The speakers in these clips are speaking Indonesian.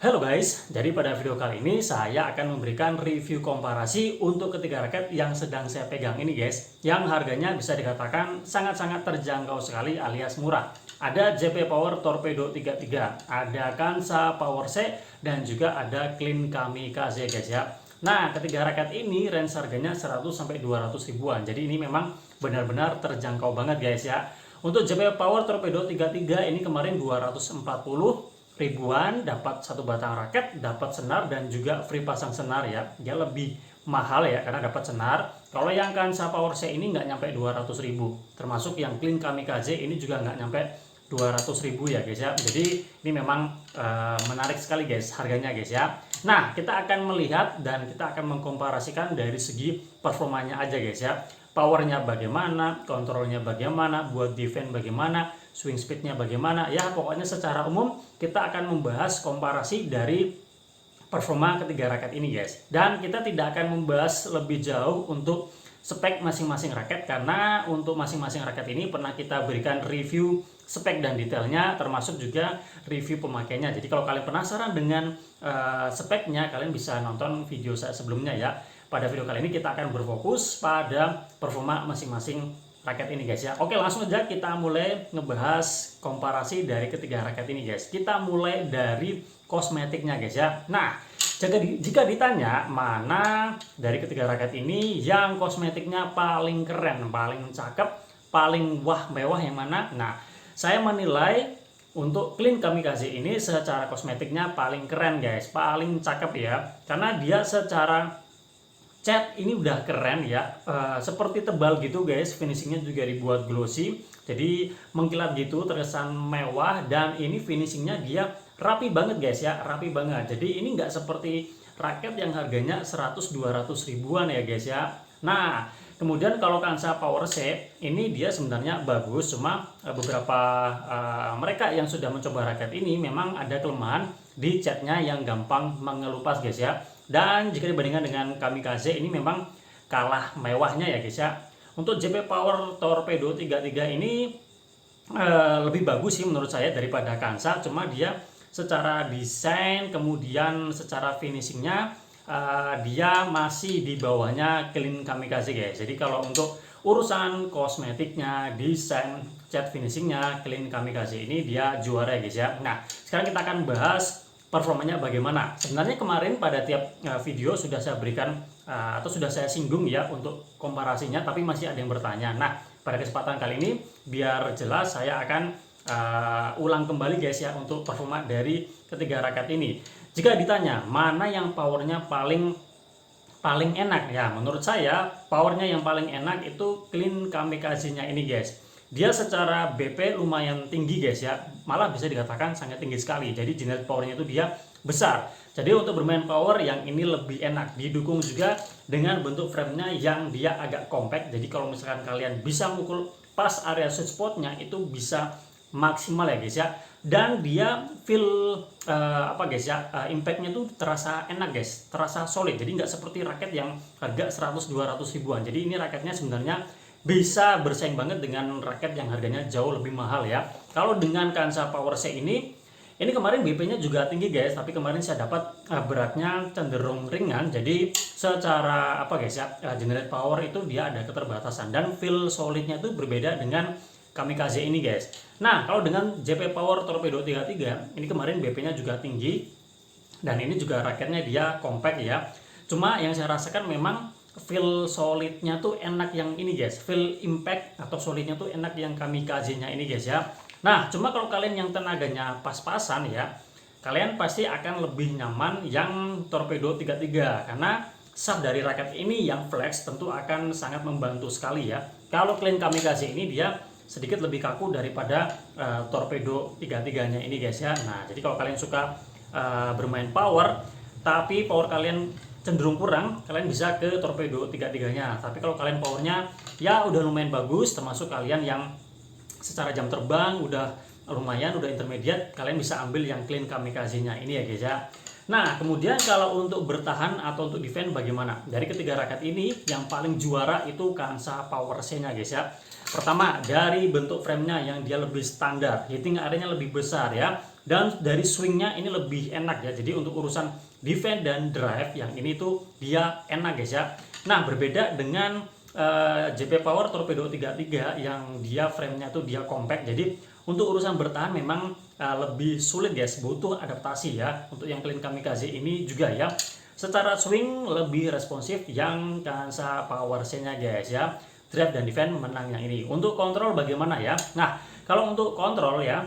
Halo guys, jadi pada video kali ini saya akan memberikan review komparasi untuk ketiga raket yang sedang saya pegang ini guys, yang harganya bisa dikatakan sangat-sangat terjangkau sekali alias murah. Ada JP Power Torpedo 33, ada Kansa Power C, dan juga ada Clean Kamikaze guys ya. Nah, ketiga raket ini range harganya 100-200 ribuan, jadi ini memang benar-benar terjangkau banget guys ya. Untuk JP Power Torpedo 33 ini kemarin 240 ribuan, dapat satu batang raket, dapat senar, dan juga free pasang senar ya. Dia lebih mahal ya karena dapat senar. Kalau yang Kansa Power C ini nggak nyampe 200 ribu, termasuk yang Clean Kamikaze ini juga nggak nyampe 200 ribu ya guys ya. Jadi ini memang menarik sekali guys harganya guys ya. Nah, kita akan melihat dan kita akan mengkomparasikan dari segi performanya aja guys ya. Powernya bagaimana, kontrolnya bagaimana, buat defense bagaimana, swing speednya bagaimana, ya pokoknya secara umum kita akan membahas komparasi dari performa ketiga raket ini guys. Dan kita tidak akan membahas lebih jauh untuk spek masing-masing raket, karena untuk masing-masing raket ini pernah kita berikan review spek dan detailnya, termasuk juga review pemakainya. Jadi kalau kalian penasaran dengan speknya, kalian bisa nonton video saya sebelumnya ya. Pada video kali ini kita akan berfokus pada performa masing-masing raket ini guys ya. Oke, langsung aja kita mulai ngebahas komparasi dari ketiga raket ini guys. Kita mulai dari kosmetiknya guys ya. Nah, jika ditanya mana dari ketiga raket ini yang kosmetiknya paling keren, paling cakep, paling wah mewah yang mana? Nah, saya menilai untuk Clean Kamikaze ini secara kosmetiknya paling keren guys, paling cakep ya. Karena dia secara cat ini udah keren ya, seperti tebal gitu guys, finishingnya juga dibuat glossy, jadi mengkilat gitu, terkesan mewah, dan ini finishingnya dia rapi banget guys ya, rapi banget. Jadi ini nggak seperti raket yang harganya 100-200 ribuan ya guys ya. Nah, kemudian kalau Kansa Power C ini dia sebenarnya bagus, cuma beberapa mereka yang sudah mencoba raket ini memang ada kelemahan di catnya yang gampang mengelupas guys ya. Dan jika dibandingkan dengan Kamikaze ini memang kalah mewahnya ya guys ya. Untuk JP Power Torpedo 33 ini lebih bagus sih menurut saya daripada Kansa, cuma dia secara desain kemudian secara finishingnya dia masih di bawahnya Clean Kamikaze guys. Jadi kalau untuk urusan kosmetiknya, desain, cat finishingnya, Clean Kamikaze ini dia juara ya guys ya. Nah, sekarang kita akan bahas performanya bagaimana. Sebenarnya kemarin pada tiap video sudah saya berikan atau sudah saya singgung ya untuk komparasinya, tapi masih ada yang bertanya. Nah, pada kesempatan kali ini biar jelas saya akan ulang kembali guys ya untuk performa dari ketiga raket ini. Jika ditanya mana yang powernya paling enak ya, menurut saya powernya yang paling enak itu Clean Kamikaze-nya ini guys. Dia secara BP lumayan tinggi guys ya, malah bisa dikatakan sangat tinggi sekali. Jadi generate powernya itu dia besar. Jadi untuk bermain power yang ini lebih enak, didukung juga dengan bentuk framenya yang dia agak compact. Jadi kalau misalkan kalian bisa mukul pas area sweet spotnya itu bisa maksimal ya guys ya. Dan dia feel apa guys ya, impactnya tuh terasa enak guys, terasa solid. Jadi nggak seperti raket yang harga 100-200 ribuan. Jadi ini raketnya sebenarnya bisa bersaing banget dengan raket yang harganya jauh lebih mahal ya. Kalau dengan Kansa Power C ini kemarin BP-nya juga tinggi guys, tapi kemarin saya dapat beratnya cenderung ringan. Jadi secara apa guys ya, generate power itu dia ada keterbatasan, dan feel solidnya itu berbeda dengan Kamikaze ini guys. Nah, kalau dengan JP Power Torpedo 33 ini kemarin BP-nya juga tinggi, dan ini juga raketnya dia compact ya. Cuma yang saya rasakan memang feel solidnya tuh enak yang ini guys, feel impact atau solidnya tuh enak yang Kamikaze-nya ini guys ya. Nah, cuma kalau kalian yang tenaganya pas-pasan ya, kalian pasti akan lebih nyaman yang Torpedo 33 karena shaft dari raket ini yang flex tentu akan sangat membantu sekali ya. Kalau Clean Kamikaze ini dia sedikit lebih kaku daripada Torpedo 33-nya ini guys ya. Nah, jadi kalau kalian suka bermain power tapi power kalian cenderung kurang, kalian bisa ke Torpedo 33-nya. Tapi kalau kalian powernya ya udah lumayan bagus, termasuk kalian yang secara jam terbang udah lumayan, udah intermediate, kalian bisa ambil yang Clean Kamikaze-nya ini ya guys ya. Nah, kemudian kalau untuk bertahan atau untuk defense bagaimana? Dari ketiga raket ini yang paling juara itu Kansa Power C-nya guys ya. Pertama, dari bentuk framenya yang dia lebih standar, hitting area-nya lebih besar ya. Dan dari swingnya ini lebih enak ya. Jadi untuk urusan defense dan drive yang ini tuh dia enak guys ya. Nah berbeda dengan JP Power Torpedo 33 yang dia framenya tuh dia compact. Jadi untuk urusan bertahan memang lebih sulit guys, butuh adaptasi ya. Untuk yang Clean Kamikaze ini juga ya, secara swing lebih responsif yang Kansa Power C-nya guys ya. Drive dan defense menang yang ini. Untuk kontrol bagaimana ya? Nah kalau untuk kontrol ya,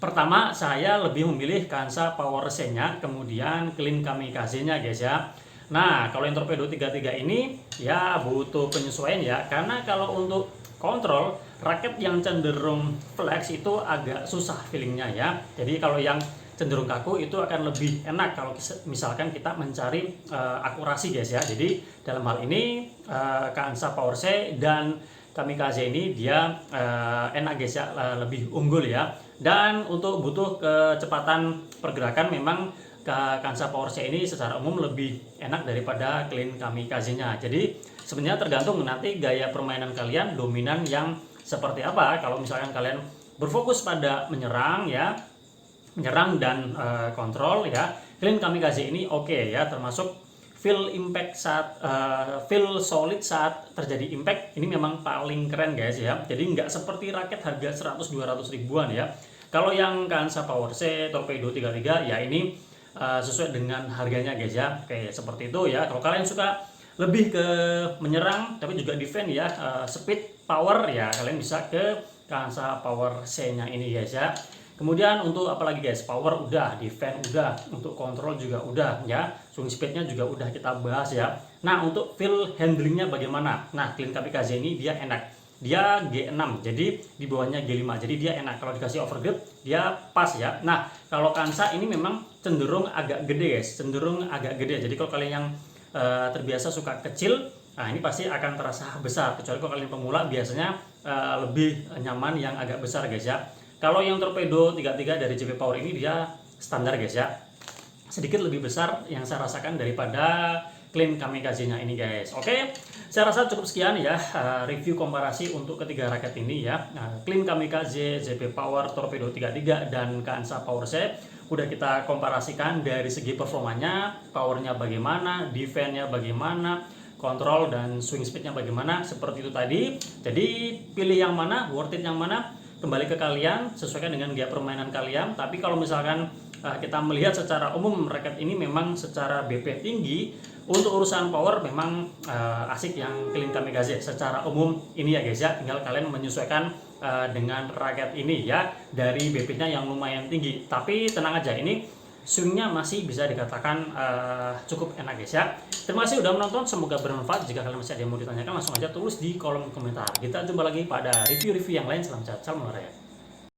pertama saya lebih memilih Kansa Power C-nya, kemudian Clean Kamikaze-nya guys ya. Nah kalau yang Torpedo 33 ini ya butuh penyesuaian ya, karena kalau untuk kontrol raket yang cenderung flex itu agak susah feelingnya ya. Jadi kalau yang cenderung kaku itu akan lebih enak kalau misalkan kita mencari akurasi guys ya. Jadi dalam hal ini Kansa Power C dan Kamikaze ini dia enak guys ya, lebih unggul ya. Dan untuk butuh kecepatan pergerakan memang Kansa Power C ini secara umum lebih enak daripada Clean Kamikaze-nya. Jadi sebenarnya tergantung nanti gaya permainan kalian dominan yang seperti apa. Kalau misalkan kalian berfokus pada menyerang ya, menyerang dan kontrol ya, Clean Kamikaze ini oke ya, termasuk feel impact saat feel solid saat terjadi impact ini memang paling keren guys ya. Jadi nggak seperti raket harga 100-200 ribuan ya. Kalau yang Kansa Power C Torpedo 33 ya ini sesuai dengan harganya guys ya. Oke seperti itu ya. Kalau kalian suka lebih ke menyerang tapi juga defense ya, speed power ya, kalian bisa ke Kansa Power C-nya ini guys ya. Kemudian untuk apalagi guys, power udah, defense udah, untuk kontrol juga udah ya, swing speednya juga udah kita bahas ya. Nah untuk feel handlingnya bagaimana? Nah Clean Kamikaze ini dia enak, dia G6 jadi di bawahnya G5, jadi dia enak. Kalau dikasih overgrip dia pas ya. Nah kalau Kansa ini memang cenderung agak gede guys, cenderung agak gede. Jadi kalau kalian yang terbiasa suka kecil, nah ini pasti akan terasa besar. Kecuali kalau kalian pemula biasanya lebih nyaman yang agak besar guys ya. Kalau yang Torpedo 33 dari JP Power ini dia standar guys ya, sedikit lebih besar yang saya rasakan daripada Clean Kamikaze-nya ini guys. Oke, saya rasa cukup sekian ya review komparasi untuk ketiga raket ini ya. Nah, Clean Kamikaze, JP Power, Torpedo 33 dan Kansa Power C udah kita komparasikan dari segi performanya, powernya bagaimana, defense-nya bagaimana, kontrol dan swing speed-nya bagaimana, seperti itu tadi. Jadi pilih yang mana, worth it yang mana, kembali ke kalian, sesuaikan dengan gaya permainan kalian. Tapi kalau misalkan kita melihat secara umum raket ini memang secara BP tinggi, untuk urusan power memang asik yang Clean Kamikaze secara umum ini ya guys ya. Tinggal kalian menyesuaikan dengan raket ini ya, dari BP-nya yang lumayan tinggi. Tapi tenang aja, ini swingnya masih bisa dikatakan cukup enak guys ya. Terima kasih udah menonton, semoga bermanfaat. Jika kalian masih ada yang mau ditanyakan langsung aja tulis di kolom komentar. Kita jumpa lagi pada review-review yang lain. Salam olahraga.